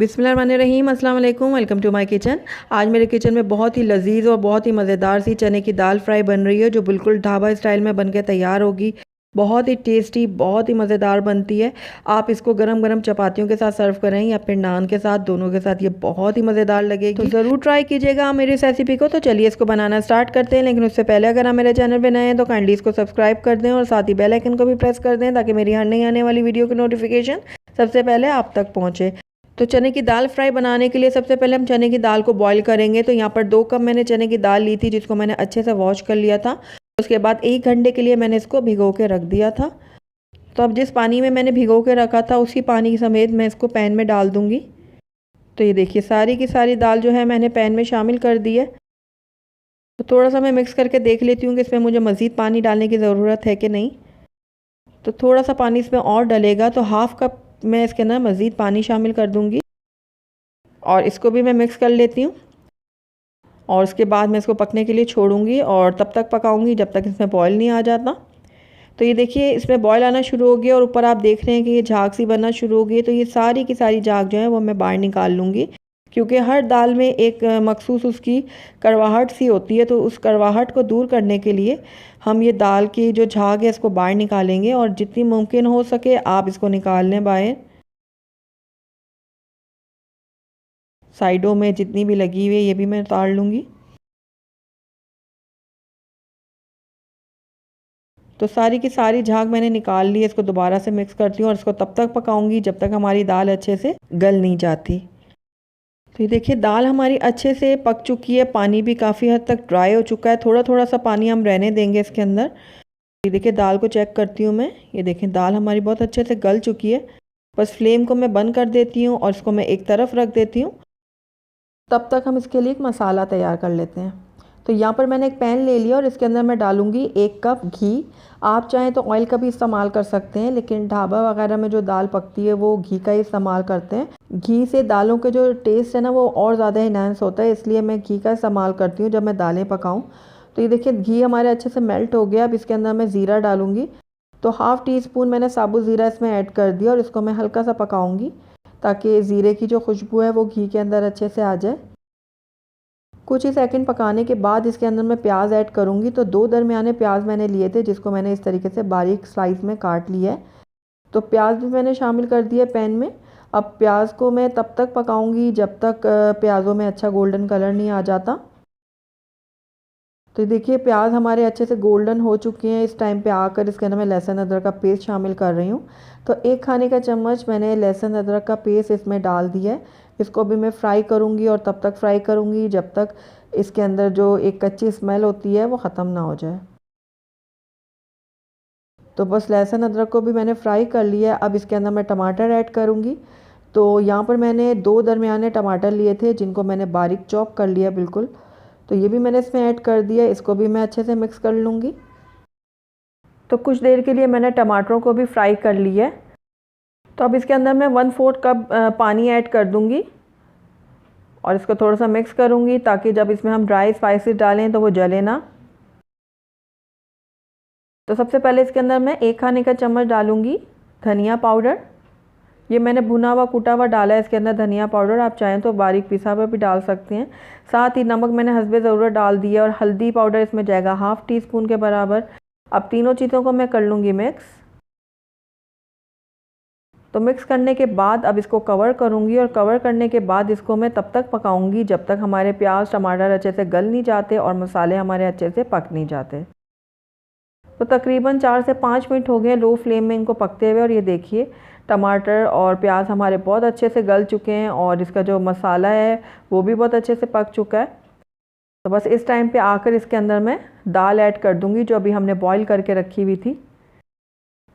बिस्मिल्लाहिर्रहमानिर्रहीम, अस्सलाम वालेकुम। Welcome to my kitchen. आज मेरे किचन में बहुत ही लजीज और बहुत ही मज़ेदार सी चने की दाल फ्राई बन रही है, जो बिल्कुल ढाबा स्टाइल में बन के तैयार होगी। बहुत ही टेस्टी, बहुत ही मज़ेदार बनती है। आप इसको गरम गरम चपातियों के साथ सर्व करें या फिर नान के साथ, दोनों के साथ ये बहुत ही मज़ेदार लगेगी। तो ज़रूर ट्राई कीजिएगा आप मेरी इस रेसिपी को। तो चलिए इसको बनाना स्टार्ट करते हैं, लेकिन उससे पहले अगर आप मेरे चैनल पर नए हैं तो काइंडली इसको सब्सक्राइब कर दें और साथ ही बेल आइकन को भी प्रेस कर दें, ताकि मेरी हर नई आने वाली वीडियो की नोटिफिकेशन सबसे पहले आप तक पहुँचे। तो चने की दाल फ्राई बनाने के लिए सबसे पहले हम चने की दाल को बॉईल करेंगे। तो यहाँ पर 2 कप मैंने चने की दाल ली थी, जिसको मैंने अच्छे से वॉश कर लिया था। उसके बाद 1 घंटे के लिए मैंने इसको भिगो के रख दिया था। तो अब जिस पानी में मैंने भिगो के रखा था, उसी पानी समेत मैं इसको पैन में डाल दूँगी। तो ये देखिए, सारी की सारी दाल जो है मैंने पैन में शामिल कर दी है। तो थोड़ा सा मैं मिक्स करके देख लेती हूँ कि इसमें मुझे मज़ीद पानी डालने की ज़रूरत है कि नहीं। तो थोड़ा सा पानी इसमें और डलेगा, तो हाफ़ कप मैं इसके अंदर मज़ीद पानी शामिल कर दूँगी और इसको भी मैं मिक्स कर लेती हूँ। और उसके बाद मैं इसको पकने के लिए छोड़ूंगी और तब तक पकाऊंगी जब तक इसमें बॉयल नहीं आ जाता। तो ये देखिए, इसमें बॉयल आना शुरू हो गया और ऊपर आप देख रहे हैं कि ये झाग सी बनना शुरू हो गई है। तो ये सारी की सारी झाग जो है वो मैं बाहर निकाल लूँगी, क्योंकि हर दाल में एक मखसूस उसकी कड़वाहट सी होती है। तो उस कड़वाहट को दूर करने के लिए हम ये दाल की जो झाग है इसको बाहर निकालेंगे, और जितनी मुमकिन हो सके आप इसको निकाल लें बाहर। साइडों में जितनी भी लगी हुई है ये भी मैं उतार लूँगी। तो सारी की सारी झाग मैंने निकाल ली है। इसको दोबारा से मिक्स करती हूँ और इसको तब तक पकाऊंगी जब तक हमारी दाल अच्छे से गल नहीं जाती। तो ये देखिए, दाल हमारी अच्छे से पक चुकी है। पानी भी काफ़ी हद तक ड्राई हो चुका है। थोड़ा थोड़ा सा पानी हम रहने देंगे इसके अंदर। ये देखिए, दाल को चेक करती हूँ मैं। ये देखें, दाल हमारी बहुत अच्छे से गल चुकी है। बस फ्लेम को मैं बंद कर देती हूँ और इसको मैं एक तरफ रख देती हूँ। तब तक हम इसके लिए एक मसाला तैयार कर लेते हैं। तो यहाँ पर मैंने एक पैन ले लिया और इसके अंदर मैं डालूँगी 1 कप घी। आप चाहें तो ऑयल का भी इस्तेमाल कर सकते हैं, लेकिन ढाबा वगैरह में जो दाल पकती है वो घी का ही इस्तेमाल करते हैं। घी से दालों के जो टेस्ट है ना वो और ज़्यादा इन्हांस होता है, इसलिए मैं घी का इस्तेमाल करती हूँ जब मैं दालें पकाऊँ। तो ये देखिए, घी हमारे अच्छे से मेल्ट हो गया। अब इसके अंदर मैं ज़ीरा डालूँगी। तो हाफ़ टी स्पून मैंने साबुत ज़ीरा इसमें ऐड कर दिया और इसको मैं हल्का सा पकाऊँगी, ताकि ज़ीरे की जो खुशबू है वो घी के अंदर अच्छे से आ जाए। कुछ ही सेकंड पकाने के बाद इसके अंदर मैं प्याज ऐड करूँगी। तो 2 दरमियाने प्याज मैंने लिए थे, जिसको मैंने इस तरीके से बारीक स्लाइस में काट लिया है। तो प्याज भी मैंने शामिल कर दिया पैन में। अब प्याज को मैं तब तक पकाऊंगी जब तक प्याज़ों में अच्छा गोल्डन कलर नहीं आ जाता। तो देखिए, प्याज हमारे अच्छे से गोल्डन हो चुके हैं। इस टाइम पे आकर इसके अंदर मैं लहसुन अदरक का पेस्ट शामिल कर रही हूँ। तो 1 खाने का चम्मच मैंने लहसुन अदरक का पेस्ट इसमें डाल दिया है। इसको भी मैं फ्राई करूँगी और तब तक फ्राई करूँगी जब तक इसके अंदर जो एक कच्ची स्मेल होती है वो ख़त्म ना हो जाए। तो बस लहसुन अदरक को भी मैंने फ्राई कर लिया है। अब इसके अंदर मैं टमाटर ऐड करूँगी। तो यहाँ पर मैंने 2 दरमियाने टमाटर लिए थे, जिनको मैंने बारीक चॉप कर लिया बिल्कुल। तो ये भी मैंने इसमें ऐड कर दिया। इसको भी मैं अच्छे से मिक्स कर लूँगी। तो कुछ देर के लिए मैंने टमाटरों को भी फ्राई कर लिया है। तो अब इसके अंदर मैं 1/4 कप पानी ऐड कर दूँगी और इसको थोड़ा सा मिक्स करूँगी, ताकि जब इसमें हम ड्राई स्पाइसेस डालें तो वो जले ना। तो सबसे पहले इसके अंदर मैं 1 खाने का चम्मच डालूँगी धनिया पाउडर। ये मैंने भुना हुआ कूटा हुआ डाला है इसके अंदर धनिया पाउडर। आप चाहें तो बारीक पिसा हुआ भी डाल सकते हैं। साथ ही नमक मैंने हस्बे ज़रूरत डाल दिया, और हल्दी पाउडर इसमें जाएगा हाफ़ टी स्पून के बराबर। अब तीनों चीज़ों को मैं कर लूँगी मिक्स। तो मिक्स करने के बाद अब इसको कवर करूँगी, और कवर करने के बाद इसको मैं तब तक पकाऊँगी जब तक हमारे प्याज टमाटर अच्छे से गल नहीं जाते और मसाले हमारे अच्छे से पक नहीं जाते। तो तकरीबन 4 से 5 मिनट हो गए लो फ्लेम में इनको पकते हुए, और ये देखिए, टमाटर और प्याज हमारे बहुत अच्छे से गल चुके हैं और इसका जो मसाला है वो भी बहुत अच्छे से पक चुका है। तो बस इस टाइम पे आकर इसके अंदर मैं दाल ऐड कर दूंगी, जो अभी हमने बॉईल करके रखी हुई थी।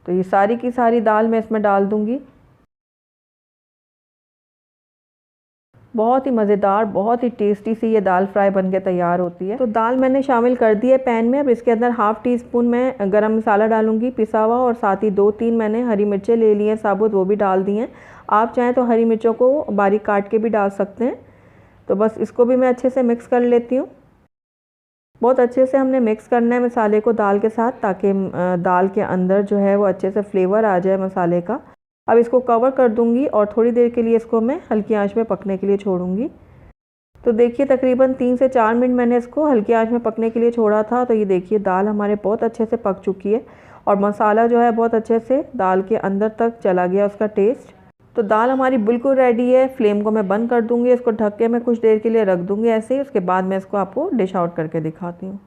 तो ये सारी की सारी दाल मैं इसमें डाल दूंगी। बहुत ही मज़ेदार, बहुत ही टेस्टी सी ये दाल फ्राई बन के तैयार होती है। तो दाल मैंने शामिल कर दी है पैन में। अब इसके अंदर हाफ़ टी स्पून मैं गरम मसाला डालूंगी पिसा हुआ, और साथ ही 2-3 मैंने हरी मिर्चें ले ली हैं साबुत, वो भी डाल दी हैं। आप चाहें तो हरी मिर्चों को बारीक काट के भी डाल सकते हैं। तो बस इसको भी मैं अच्छे से मिक्स कर लेती हूँ। बहुत अच्छे से हमने मिक्स करना है मसाले को दाल के साथ, ताकि दाल के अंदर जो है वो अच्छे से फ्लेवर आ जाए मसाले का। अब इसको कवर कर दूंगी और थोड़ी देर के लिए इसको मैं हल्की आंच में पकने के लिए छोड़ूंगी। तो देखिए तकरीबन 3 से 4 मिनट मैंने इसको हल्की आंच में पकने के लिए छोड़ा था। तो ये देखिए दाल हमारे बहुत अच्छे से पक चुकी है और मसाला जो है बहुत अच्छे से दाल के अंदर तक चला गया उसका टेस्ट। तो दाल हमारी बिल्कुल रेडी है। फ्लेम को मैं बंद कर दूंगी, इसको ढक के मैं कुछ देर के लिए रख दूंगी ऐसे ही। उसके बाद मैं इसको आपको डिश आउट करके दिखाती हूँ।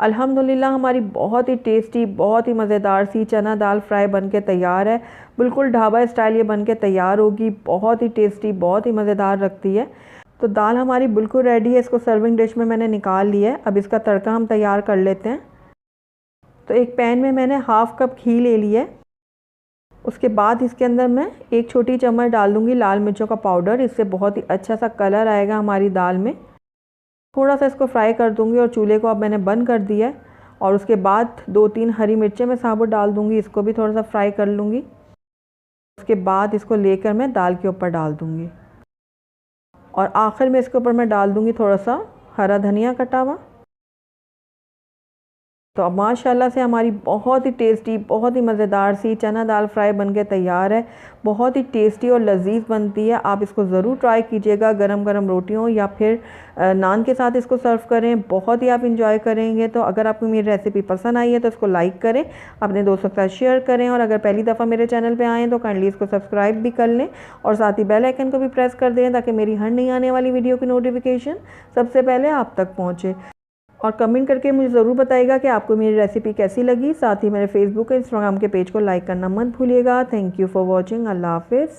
अल्हम्दुलिल्लाह हमारी बहुत ही टेस्टी, बहुत ही मज़ेदार सी चना दाल फ्राई बन के तैयार है। बिल्कुल ढाबा स्टाइल ये बन के तैयार होगी। बहुत ही टेस्टी, बहुत ही मज़ेदार लगती है। तो दाल हमारी बिल्कुल रेडी है। इसको सर्विंग डिश में मैंने निकाल लिया है। अब इसका तड़का हम तैयार कर लेते हैं। तो एक पैन में मैंने हाफ़ कप घी ले लिया है। उसके बाद इसके अंदर मैं 1 छोटी चम्मच डाल दूँगी लाल मिर्चों का पाउडर। इससे बहुत ही अच्छा सा कलर आएगा हमारी दाल में। थोड़ा सा इसको फ्राई कर दूँगी और चूल्हे को अब मैंने बंद कर दिया है। और उसके बाद 2-3 हरी मिर्चें मैं साबुत डाल दूँगी, इसको भी थोड़ा सा फ्राई कर लूँगी। उसके बाद इसको लेकर मैं दाल के ऊपर डाल दूँगी और आखिर में इसके ऊपर मैं डाल दूँगी थोड़ा सा हरा धनिया कटा हुआ। तो अब माशाल्लाह से हमारी बहुत ही टेस्टी, बहुत ही मज़ेदार सी चना दाल फ्राई बनके तैयार है। बहुत ही टेस्टी और लजीज बनती है। आप इसको ज़रूर ट्राई कीजिएगा। गरम गरम रोटियों या फिर नान के साथ इसको सर्व करें, बहुत ही आप इंजॉय करेंगे। तो अगर आपको मेरी रेसिपी पसंद आई है तो इसको लाइक करें, अपने दोस्तों के साथ शेयर करें और अगर पहली दफ़ा मेरे चैनल पर आएँ तो काइंडली इसको सब्सक्राइब भी कर लें और साथ ही बेल आइकन को भी प्रेस कर दें ताकि मेरी हर नई आने वाली वीडियो की नोटिफिकेशन सबसे पहले आप तक पहुँचे। और कमेंट करके मुझे ज़रूर बताइएगा कि आपको मेरी रेसिपी कैसी लगी। साथ ही मेरे फेसबुक और इंस्टाग्राम के पेज को लाइक करना मत भूलिएगा। Thank you for watching. Allah हाफिज़।